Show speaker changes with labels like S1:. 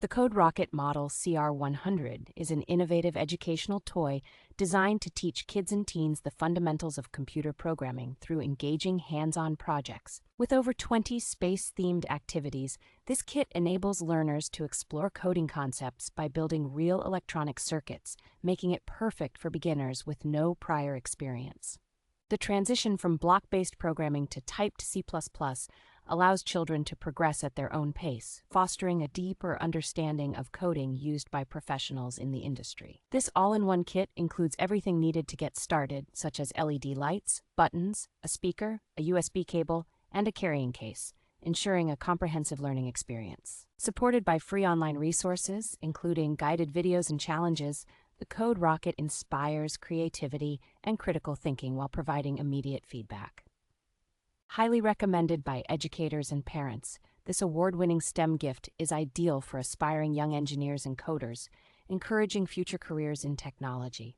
S1: The Code Rocket model CR-100 is an innovative educational toy designed to teach kids and teens the fundamentals of computer programming through engaging hands-on projects. With over 20 space-themed activities, this kit enables learners to explore coding concepts by building real electronic circuits, making it perfect for beginners with no prior experience. The transition from block-based programming to typed C++ allows children to progress at their own pace, fostering a deeper understanding of coding used by professionals in the industry. This all-in-one kit includes everything needed to get started, such as LED lights, buttons, a speaker, a USB cable, and a carrying case, ensuring a comprehensive learning experience. Supported by free online resources, including guided videos and challenges, the Code Rocket inspires creativity and critical thinking while providing immediate feedback. Highly recommended by educators and parents, this award-winning STEM gift is ideal for aspiring young engineers and coders, encouraging future careers in technology.